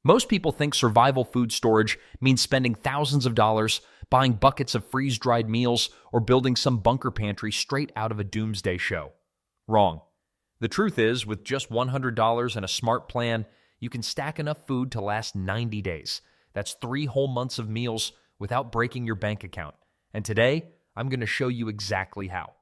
Most people think survival food storage means spending thousands of dollars, buying buckets of freeze-dried meals, or building some bunker pantry straight out of a doomsday show. Wrong. The truth is, with just $100 and a smart plan, you can stack enough food to last 90 days. That's 3 whole months of meals without breaking your bank account. And today, I'm going to show you exactly how.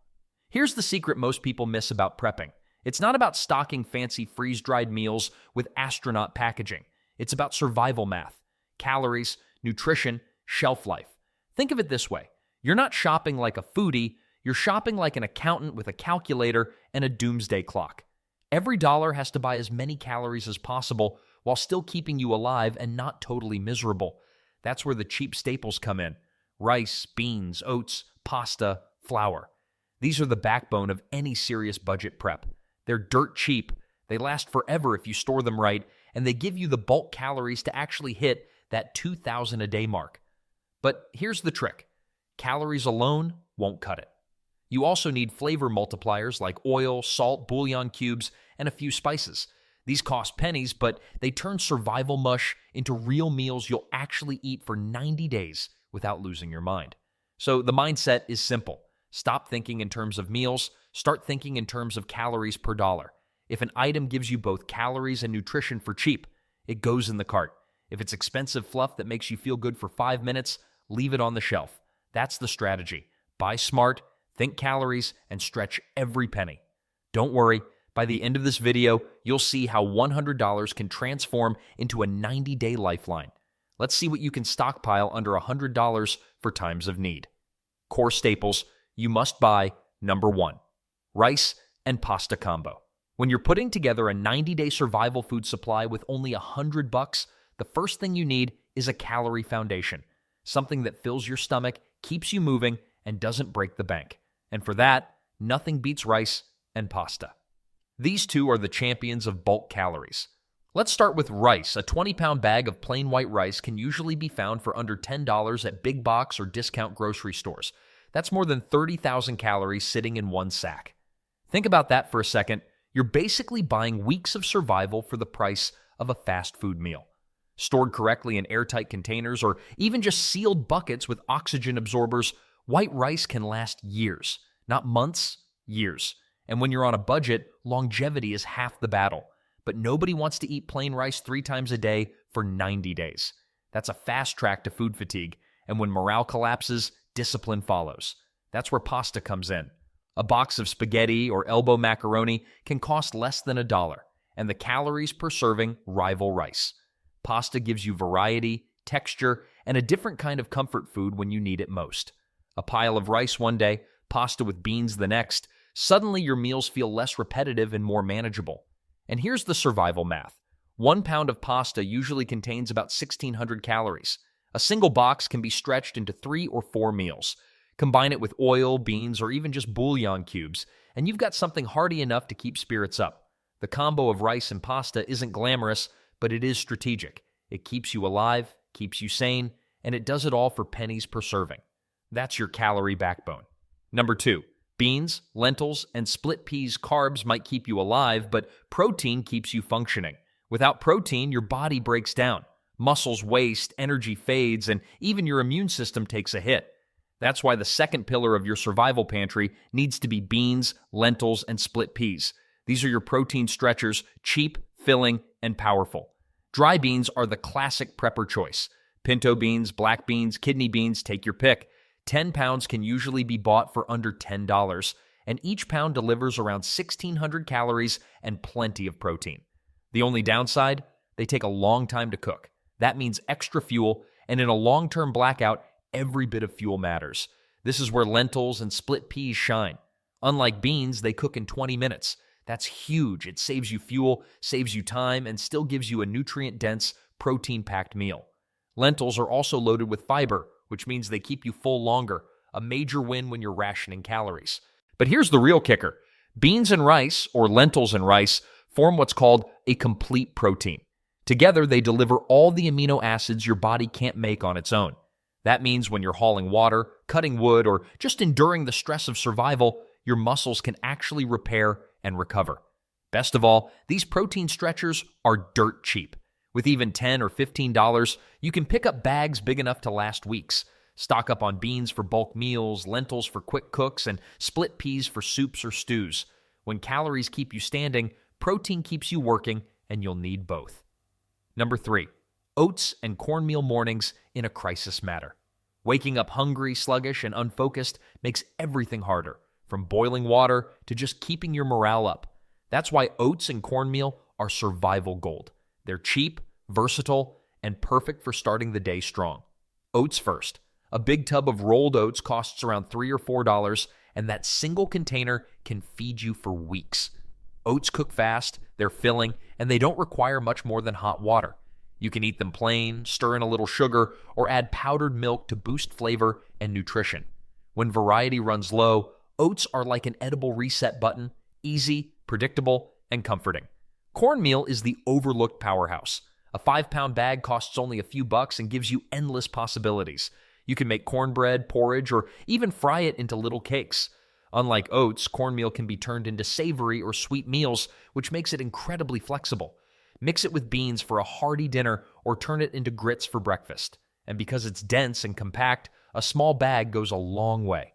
Here's the secret most people miss about prepping. It's not about stocking fancy freeze-dried meals with astronaut packaging. It's about survival math, calories, nutrition, shelf life. Think of it this way. You're not shopping like a foodie, you're shopping like an accountant with a calculator and a doomsday clock. Every dollar has to buy as many calories as possible while still keeping you alive and not totally miserable. That's where the cheap staples come in. Rice, beans, oats, pasta, flour. These are the backbone of any serious budget prep. They're dirt cheap, they last forever if you store them right, and they give you the bulk calories to actually hit that 2,000 a day mark. But here's the trick. Calories alone won't cut it. You also need flavor multipliers like oil, salt, bouillon cubes, and a few spices. These cost pennies, but they turn survival mush into real meals you'll actually eat for 90 days without losing your mind. So the mindset is simple. Stop thinking in terms of meals, start thinking in terms of calories per dollar. If an item gives you both calories and nutrition for cheap, it goes in the cart. If it's expensive fluff that makes you feel good for 5 minutes, leave it on the shelf. That's the strategy. Buy smart, think calories, and stretch every penny. Don't worry, by the end of this video, you'll see how $100 can transform into a 90-day lifeline. Let's see what you can stockpile under $100 for times of need. Core staples you must buy. Number 1, rice and pasta combo. When you're putting together a 90-day survival food supply with only $100, the first thing you need is a calorie foundation. Something that fills your stomach, keeps you moving, and doesn't break the bank. And for that, nothing beats rice and pasta. These two are the champions of bulk calories. Let's start with rice. A 20-pound bag of plain white rice can usually be found for under $10 at big box or discount grocery stores. That's more than 30,000 calories sitting in one sack. Think about that for a second. You're basically buying weeks of survival for the price of a fast food meal. Stored correctly in airtight containers or even just sealed buckets with oxygen absorbers, white rice can last years. Not months, years. And when you're on a budget, longevity is half the battle. But nobody wants to eat plain rice 3 times a day for 90 days. That's a fast track to food fatigue. And when morale collapses, discipline follows. That's where pasta comes in. A box of spaghetti or elbow macaroni can cost less than $1, and the calories per serving rival rice. Pasta gives you variety, texture, and a different kind of comfort food when you need it most. A pile of rice one day, pasta with beans the next, suddenly your meals feel less repetitive and more manageable. And here's the survival math. 1 pound of pasta usually contains about 1,600 calories. A single box can be stretched into 3 or 4 meals. Combine it with oil, beans, or even just bouillon cubes, and you've got something hearty enough to keep spirits up. The combo of rice and pasta isn't glamorous, but it is strategic. It keeps you alive, keeps you sane, and it does it all for pennies per serving. That's your calorie backbone. Number 2, beans, lentils, and split peas carbs might keep you alive, but protein keeps you functioning. Without protein, your body breaks down. Muscles waste, energy fades, and even your immune system takes a hit. That's why the second pillar of your survival pantry needs to be beans, lentils, and split peas. These are your protein stretchers, cheap, filling, and powerful. Dry beans are the classic prepper choice. Pinto beans, black beans, kidney beans, take your pick. 10 pounds can usually be bought for under $10, and each pound delivers around 1,600 calories and plenty of protein. The only downside? They take a long time to cook. That means extra fuel, and in a long-term blackout, every bit of fuel matters. This is where lentils and split peas shine. Unlike beans, they cook in 20 minutes. That's huge. It saves you fuel, saves you time, and still gives you a nutrient-dense, protein-packed meal. Lentils are also loaded with fiber, which means they keep you full longer, a major win when you're rationing calories. But here's the real kicker. Beans and rice, or lentils and rice, form what's called a complete protein. Together, they deliver all the amino acids your body can't make on its own. That means when you're hauling water, cutting wood, or just enduring the stress of survival, your muscles can actually repair and recover. Best of all, these protein stretchers are dirt cheap. With even $10 or $15, you can pick up bags big enough to last weeks. Stock up on beans for bulk meals, lentils for quick cooks, and split peas for soups or stews. When calories keep you standing, protein keeps you working, and you'll need both. Number 3, oats and cornmeal mornings in a crisis matter. Waking up hungry, sluggish, and unfocused makes everything harder, from boiling water to just keeping your morale up. That's why oats and cornmeal are survival gold. They're cheap, versatile, and perfect for starting the day strong. Oats first. A big tub of rolled oats costs around $3 or $4, and that single container can feed you for weeks. Oats cook fast, they're filling, and they don't require much more than hot water. You can eat them plain, stir in a little sugar, or add powdered milk to boost flavor and nutrition. When variety runs low, oats are like an edible reset button, easy, predictable, and comforting. Cornmeal is the overlooked powerhouse. A 5-pound bag costs only a few bucks and gives you endless possibilities. You can make cornbread, porridge, or even fry it into little cakes. Unlike oats, cornmeal can be turned into savory or sweet meals, which makes it incredibly flexible. Mix it with beans for a hearty dinner or turn it into grits for breakfast. And because it's dense and compact, a small bag goes a long way.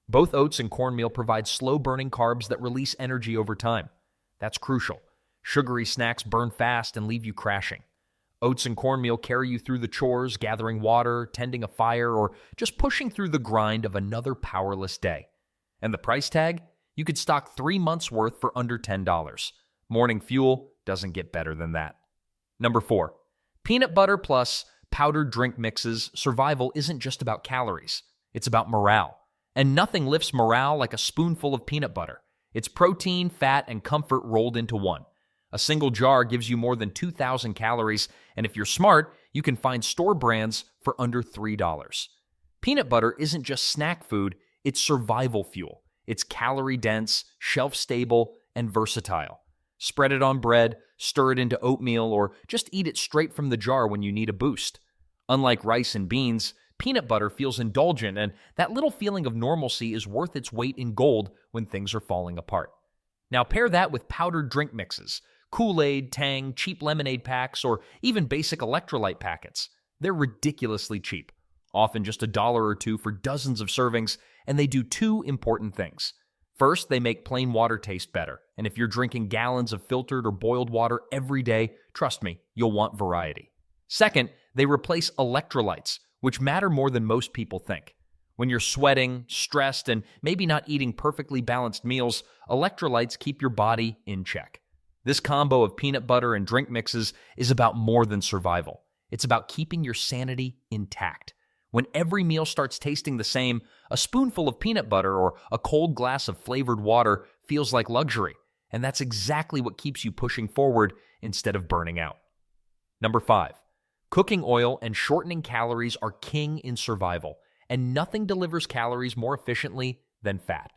Both oats and cornmeal provide slow-burning carbs that release energy over time. That's crucial. Sugary snacks burn fast and leave you crashing. Oats and cornmeal carry you through the chores, gathering water, tending a fire, or just pushing through the grind of another powerless day. And the price tag? You could stock 3 months' worth for under $10. Morning fuel doesn't get better than that. Number 4, peanut butter plus powdered drink mixes. Survival isn't just about calories. It's about morale. And nothing lifts morale like a spoonful of peanut butter. It's protein, fat, and comfort rolled into one. A single jar gives you more than 2,000 calories, and if you're smart, you can find store brands for under $3. Peanut butter isn't just snack food, it's survival fuel. It's calorie-dense, shelf-stable, and versatile. Spread it on bread, stir it into oatmeal, or just eat it straight from the jar when you need a boost. Unlike rice and beans, peanut butter feels indulgent, and that little feeling of normalcy is worth its weight in gold when things are falling apart. Now pair that with powdered drink mixes. Kool-Aid, Tang, cheap lemonade packs, or even basic electrolyte packets. They're ridiculously cheap, often just $1 or $2 for dozens of servings, and they do 2 important things. First, they make plain water taste better, and if you're drinking gallons of filtered or boiled water every day, trust me, you'll want variety. Second, they replace electrolytes, which matter more than most people think. When you're sweating, stressed, and maybe not eating perfectly balanced meals, electrolytes keep your body in check. This combo of peanut butter and drink mixes is about more than survival. It's about keeping your sanity intact. When every meal starts tasting the same, a spoonful of peanut butter or a cold glass of flavored water feels like luxury, and that's exactly what keeps you pushing forward instead of burning out. Number 5, cooking oil and shortening calories are king in survival, and nothing delivers calories more efficiently than fat.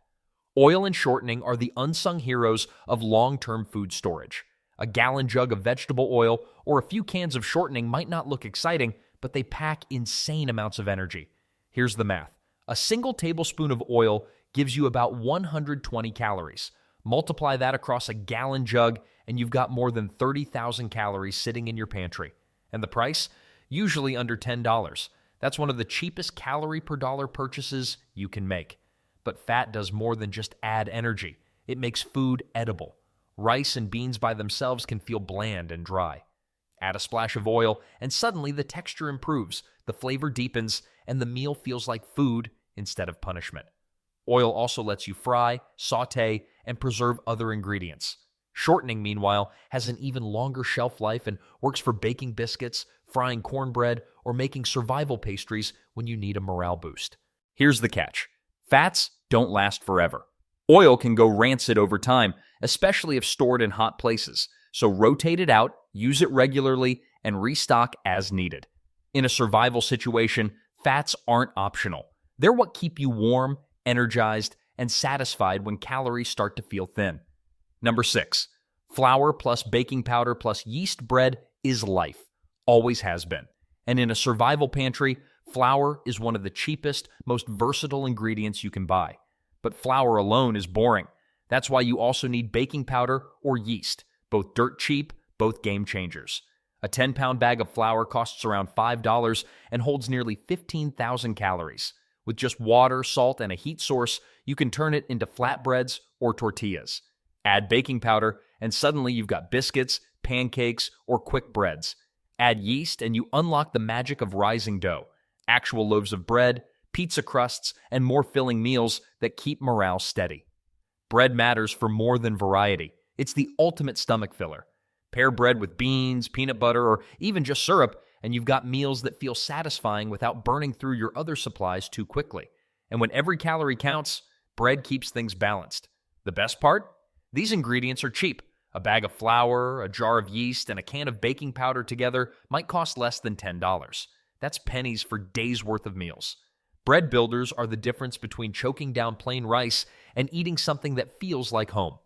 Oil and shortening are the unsung heroes of long-term food storage. A gallon jug of vegetable oil or a few cans of shortening might not look exciting, but they pack insane amounts of energy. Here's the math. A single tablespoon of oil gives you about 120 calories. Multiply that across a gallon jug, and you've got more than 30,000 calories sitting in your pantry. And the price? Usually under $10. That's one of the cheapest calorie per dollar purchases you can make. But fat does more than just add energy. It makes food edible. Rice and beans by themselves can feel bland and dry. Add a splash of oil, and suddenly the texture improves, the flavor deepens, and the meal feels like food instead of punishment. Oil also lets you fry, saute, and preserve other ingredients. Shortening, meanwhile, has an even longer shelf life and works for baking biscuits, frying cornbread, or making survival pastries when you need a morale boost. Here's the catch. Fats don't last forever. Oil can go rancid over time, especially if stored in hot places. So rotate it out, use it regularly, and restock as needed. In a survival situation, fats aren't optional. They're what keep you warm, energized, and satisfied when calories start to feel thin. Number 6, flour plus baking powder plus yeast bread is life. Always has been. And in a survival pantry, flour is one of the cheapest, most versatile ingredients you can buy. But flour alone is boring. That's why you also need baking powder or yeast. Both dirt cheap, both game changers. A 10-pound bag of flour costs around $5 and holds nearly 15,000 calories. With just water, salt, and a heat source, you can turn it into flatbreads or tortillas. Add baking powder, and suddenly you've got biscuits, pancakes, or quick breads. Add yeast, and you unlock the magic of rising dough, actual loaves of bread, pizza crusts, and more filling meals that keep morale steady. Bread matters for more than variety. It's the ultimate stomach filler. Pair bread with beans, peanut butter, or even just syrup, and you've got meals that feel satisfying without burning through your other supplies too quickly. And when every calorie counts, bread keeps things balanced. The best part? These ingredients are cheap. A bag of flour, a jar of yeast, and a can of baking powder together might cost less than $10. That's pennies for days' worth of meals. Bread builders are the difference between choking down plain rice and eating something that feels like home.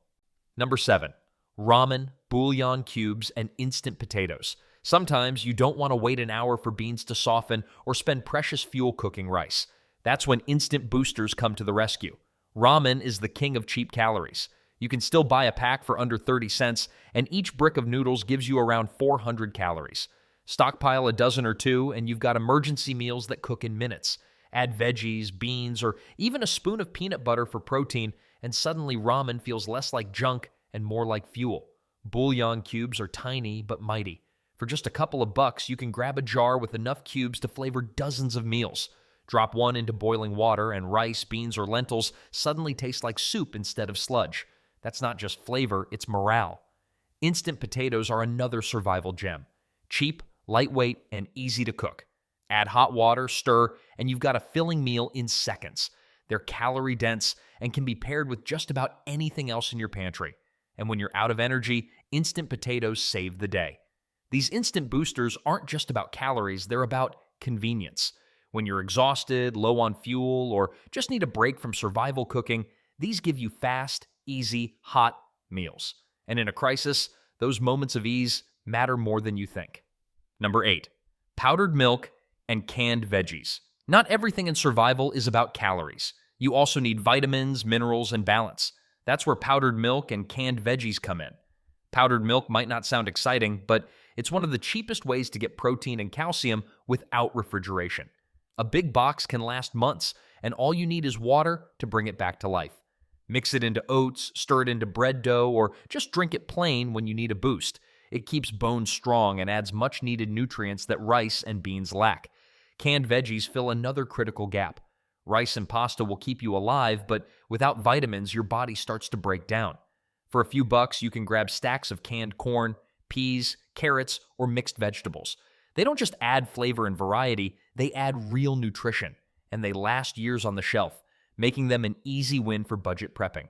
Number 7. Ramen, bouillon cubes, and instant potatoes. Sometimes you don't want to wait an hour for beans to soften or spend precious fuel cooking rice. That's when instant boosters come to the rescue. Ramen is the king of cheap calories. You can still buy a pack for under 30 cents, and each brick of noodles gives you around 400 calories. Stockpile a dozen or two, and you've got emergency meals that cook in minutes. Add veggies, beans, or even a spoon of peanut butter for protein, and suddenly ramen feels less like junk and more like fuel. Bouillon cubes are tiny but mighty. For just a couple of bucks, you can grab a jar with enough cubes to flavor dozens of meals. Drop one into boiling water, and rice, beans, or lentils suddenly taste like soup instead of sludge. That's not just flavor, it's morale. Instant potatoes are another survival gem. Cheap, lightweight, and easy to cook. Add hot water, stir, and you've got a filling meal in seconds. They're calorie-dense and can be paired with just about anything else in your pantry. And when you're out of energy, instant potatoes save the day. These instant boosters aren't just about calories, they're about convenience. When you're exhausted, low on fuel, or just need a break from survival cooking, these give you fast, easy, hot meals. And in a crisis, those moments of ease matter more than you think. Number 8. Powdered milk and canned veggies. Not everything in survival is about calories. You also need vitamins, minerals, and balance. That's where powdered milk and canned veggies come in. Powdered milk might not sound exciting, but it's one of the cheapest ways to get protein and calcium without refrigeration. A big box can last months, and all you need is water to bring it back to life. Mix it into oats, stir it into bread dough, or just drink it plain when you need a boost. It keeps bones strong and adds much-needed nutrients that rice and beans lack. Canned veggies fill another critical gap. Rice and pasta will keep you alive, but without vitamins, your body starts to break down. For a few bucks, you can grab stacks of canned corn, peas, carrots, or mixed vegetables. They don't just add flavor and variety, they add real nutrition, and they last years on the shelf, making them an easy win for budget prepping.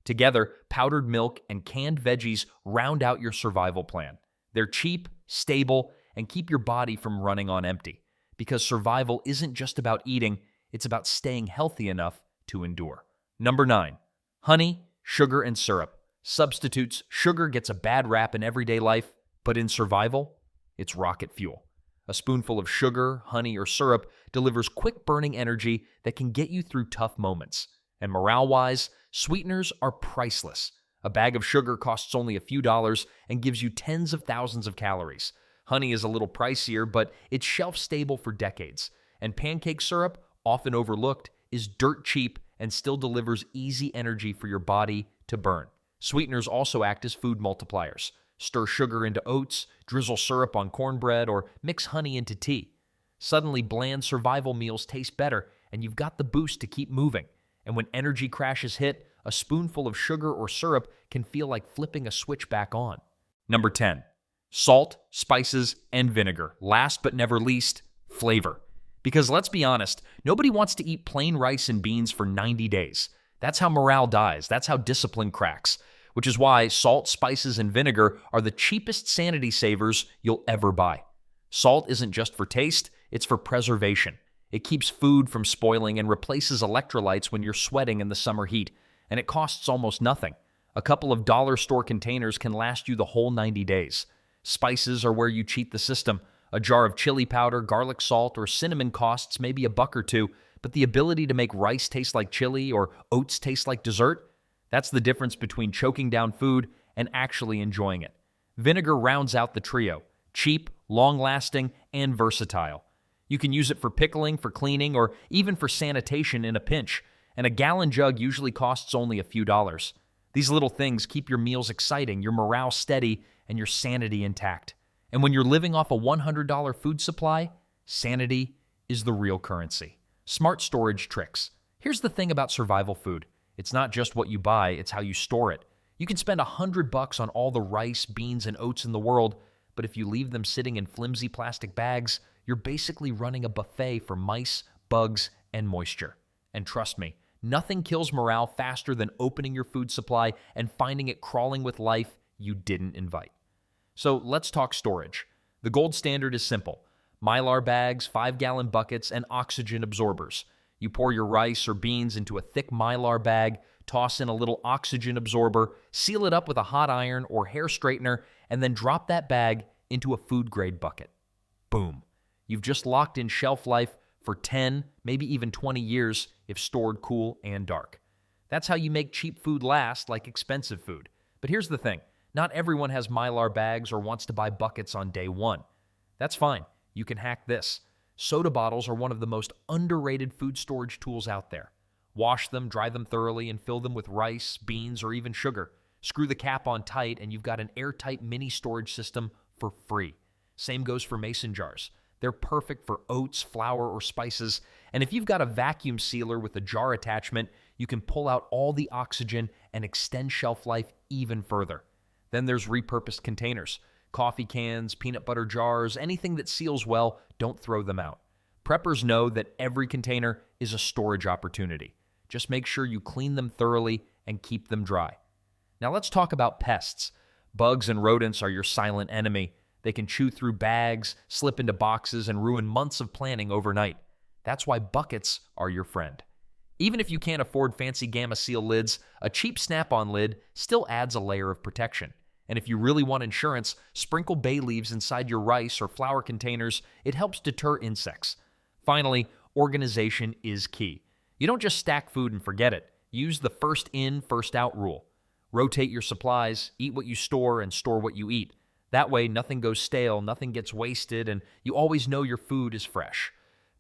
Together, powdered milk and canned veggies round out your survival plan. They're cheap, stable, and keep your body from running on empty. Because survival isn't just about eating, it's about staying healthy enough to endure. Number 9. Honey, sugar, and syrup. Substitutes. Sugar gets a bad rap in everyday life, but in survival, it's rocket fuel. A spoonful of sugar, honey, or syrup delivers quick-burning energy that can get you through tough moments. And morale-wise, sweeteners are priceless. A bag of sugar costs only a few dollars and gives you tens of thousands of calories. Honey is a little pricier, but it's shelf-stable for decades. And pancake syrup, often overlooked, is dirt cheap and still delivers easy energy for your body to burn. Sweeteners also act as food multipliers. Stir sugar into oats, drizzle syrup on cornbread, or mix honey into tea. Suddenly, bland survival meals taste better, and you've got the boost to keep moving. And when energy crashes hit, a spoonful of sugar or syrup can feel like flipping a switch back on. Number 10. Salt, spices, and vinegar. Last but never least, flavor. Because let's be honest, nobody wants to eat plain rice and beans for 90 days. That's how morale dies. That's how discipline cracks. Which is why salt, spices, and vinegar are the cheapest sanity savers you'll ever buy. Salt isn't just for taste, it's for preservation. It keeps food from spoiling and replaces electrolytes when you're sweating in the summer heat. And it costs almost nothing. A couple of dollar store containers can last you the whole 90 days. Spices are where you cheat the system. A jar of chili powder, garlic salt, or cinnamon costs maybe a buck or two, but the ability to make rice taste like chili or oats taste like dessert? That's the difference between choking down food and actually enjoying it. Vinegar rounds out the trio. Cheap, long-lasting, and versatile. You can use it for pickling, for cleaning, or even for sanitation in a pinch, and a gallon jug usually costs only a few dollars. These little things keep your meals exciting, your morale steady, and your sanity intact. And when you're living off a $100 food supply, sanity is the real currency. Smart storage tricks. Here's the thing about survival food. It's not just what you buy, it's how you store it. You can spend $100 on all the rice, beans, and oats in the world, but if you leave them sitting in flimsy plastic bags, you're basically running a buffet for mice, bugs, and moisture. And trust me, nothing kills morale faster than opening your food supply and finding it crawling with life you didn't invite. So let's talk storage. The gold standard is simple. Mylar bags, 5-gallon buckets, and oxygen absorbers. You pour your rice or beans into a thick Mylar bag, toss in a little oxygen absorber, seal it up with a hot iron or hair straightener, and then drop that bag into a food-grade bucket. Boom. You've just locked in shelf life for 10, maybe even 20 years if stored cool and dark. That's how you make cheap food last like expensive food. But here's the thing. Not everyone has Mylar bags or wants to buy buckets on day one. That's fine. You can hack this. Soda bottles are one of the most underrated food storage tools out there. Wash them, dry them thoroughly, and fill them with rice, beans, or even sugar. Screw the cap on tight, and you've got an airtight mini storage system for free. Same goes for mason jars. They're perfect for oats, flour, or spices. And if you've got a vacuum sealer with a jar attachment, you can pull out all the oxygen and extend shelf life even further. Then there's repurposed containers. Coffee cans, peanut butter jars, anything that seals well, don't throw them out. Preppers know that every container is a storage opportunity. Just make sure you clean them thoroughly and keep them dry. Now let's talk about pests. Bugs and rodents are your silent enemy. They can chew through bags, slip into boxes, and ruin months of planning overnight. That's why buckets are your friend. Even if you can't afford fancy Gamma Seal lids, a cheap Snap-on lid still adds a layer of protection. And if you really want insurance, sprinkle bay leaves inside your rice or flour containers. It helps deter insects. Finally, organization is key. You don't just stack food and forget it. Use the first in, first out rule. Rotate your supplies, eat what you store, and store what you eat. That way, nothing goes stale, nothing gets wasted, and you always know your food is fresh.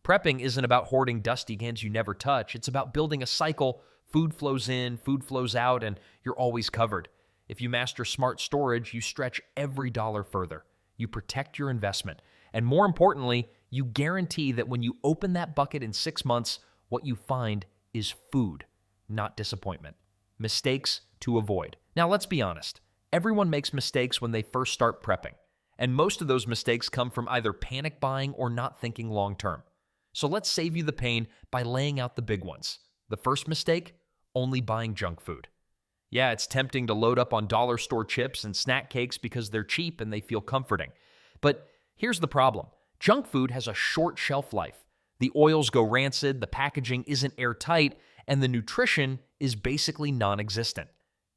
Prepping isn't about hoarding dusty cans you never touch. It's about building a cycle. Food flows in, food flows out, and you're always covered. If you master smart storage, you stretch every dollar further. You protect your investment. And more importantly, you guarantee that when you open that bucket in 6 months, what you find is food, not disappointment. Mistakes to avoid. Now, let's be honest. Everyone makes mistakes when they first start prepping. And most of those mistakes come from either panic buying or not thinking long term. So let's save you the pain by laying out the big ones. The first mistake, only buying junk food. Yeah, it's tempting to load up on dollar store chips and snack cakes because they're cheap and they feel comforting. But here's the problem. Junk food has a short shelf life. The oils go rancid, the packaging isn't airtight, and the nutrition is basically non-existent.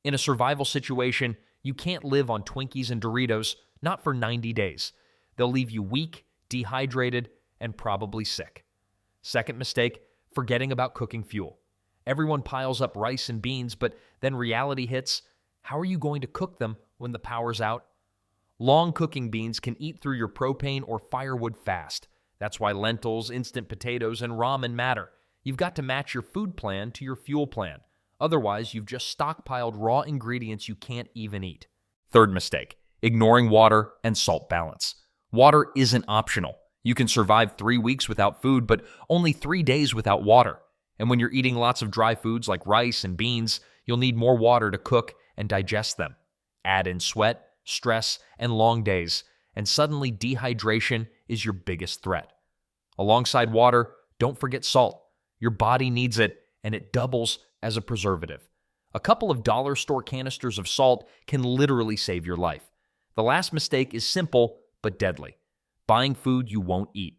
In a survival situation, you can't live on Twinkies and Doritos, not for 90 days. They'll leave you weak, dehydrated, and probably sick. Second mistake, forgetting about cooking fuel. Everyone piles up rice and beans, but then reality hits. How are you going to cook them when the power's out? Long cooking beans can eat through your propane or firewood fast. That's why lentils, instant potatoes, and ramen matter. You've got to match your food plan to your fuel plan. Otherwise, you've just stockpiled raw ingredients you can't even eat. Third mistake, ignoring water and salt balance. Water isn't optional. You can survive 3 weeks without food, but only 3 days without water. And when you're eating lots of dry foods like rice and beans, you'll need more water to cook and digest them. Add in sweat, stress, and long days, and suddenly dehydration is your biggest threat. Alongside water, don't forget salt. Your body needs it, and it doubles as a preservative. A couple of dollar store canisters of salt can literally save your life. The last mistake is simple but deadly. Buying food you won't eat.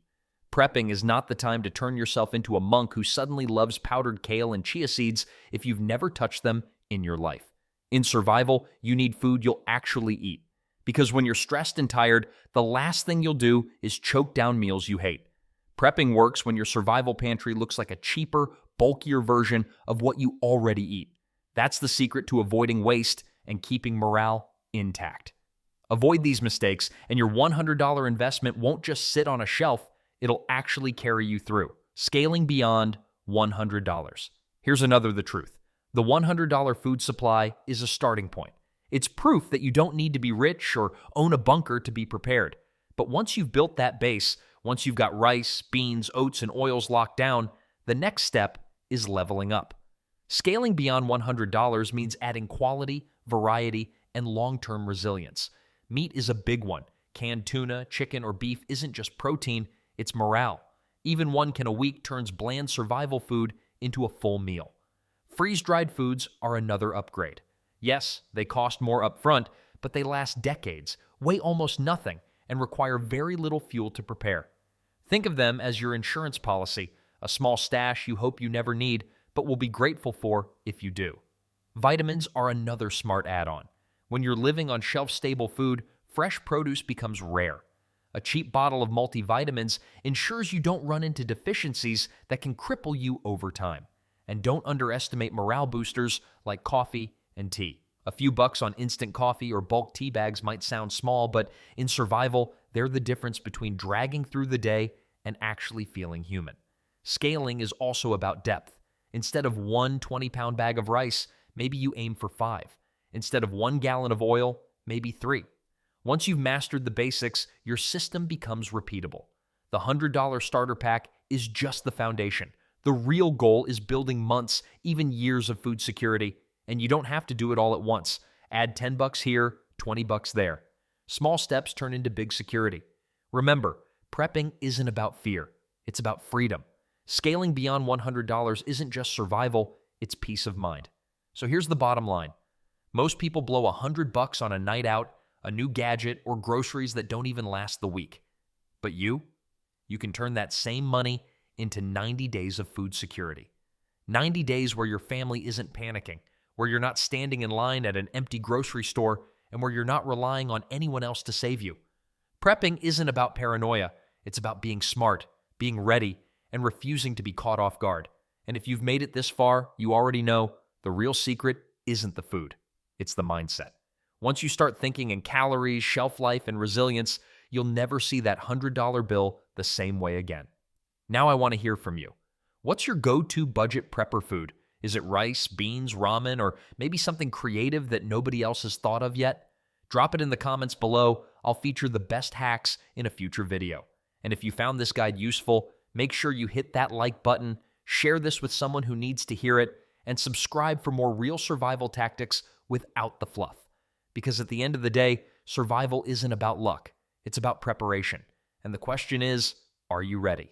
Prepping is not the time to turn yourself into a monk who suddenly loves powdered kale and chia seeds if you've never touched them in your life. In survival, you need food you'll actually eat. Because when you're stressed and tired, the last thing you'll do is choke down meals you hate. Prepping works when your survival pantry looks like a cheaper, bulkier version of what you already eat. That's the secret to avoiding waste and keeping morale intact. Avoid these mistakes, and your $100 investment won't just sit on a shelf, it'll actually carry you through. Scaling beyond $100. Here's the truth. The $100 food supply is a starting point. It's proof that you don't need to be rich or own a bunker to be prepared. But once you've built that base, once you've got rice, beans, oats, and oils locked down, the next step is leveling up. Scaling beyond $100 means adding quality, variety, and long-term resilience. Meat is a big one. Canned tuna, chicken, or beef isn't just protein, it's morale. Even one can a week turns bland survival food into a full meal. Freeze-dried foods are another upgrade. Yes, they cost more up front, but they last decades, weigh almost nothing, and require very little fuel to prepare. Think of them as your insurance policy, a small stash you hope you never need, but will be grateful for if you do. Vitamins are another smart add-on. When you're living on shelf-stable food, fresh produce becomes rare. A cheap bottle of multivitamins ensures you don't run into deficiencies that can cripple you over time. And don't underestimate morale boosters like coffee and tea. A few bucks on instant coffee or bulk tea bags might sound small, but in survival, they're the difference between dragging through the day and actually feeling human. Scaling is also about depth. Instead of one 20-pound bag of rice, maybe you aim for 5. Instead of 1 gallon of oil, maybe 3. Once you've mastered the basics, your system becomes repeatable. The $100 starter pack is just the foundation. The real goal is building months, even years of food security, and you don't have to do it all at once. Add $10 here, $20 there. Small steps turn into big security. Remember, prepping isn't about fear. It's about freedom. Scaling beyond $100 isn't just survival, it's peace of mind. So here's the bottom line. Most people blow $100 on a night out, a new gadget, or groceries that don't even last the week. But you can turn that same money into 90 days of food security. 90 days where your family isn't panicking, where you're not standing in line at an empty grocery store, and where you're not relying on anyone else to save you. Prepping isn't about paranoia. It's about being smart, being ready, and refusing to be caught off guard. And if you've made it this far, you already know the real secret isn't the food. It's the mindset. Once you start thinking in calories, shelf life, and resilience, you'll never see that $100 bill the same way again. Now I want to hear from you. What's your go-to budget prepper food? Is it rice, beans, ramen, or maybe something creative that nobody else has thought of yet? Drop it in the comments below. I'll feature the best hacks in a future video. And if you found this guide useful, make sure you hit that like button, share this with someone who needs to hear it, and subscribe for more real survival tactics without the fluff. Because at the end of the day, survival isn't about luck. It's about preparation. And the question is, are you ready?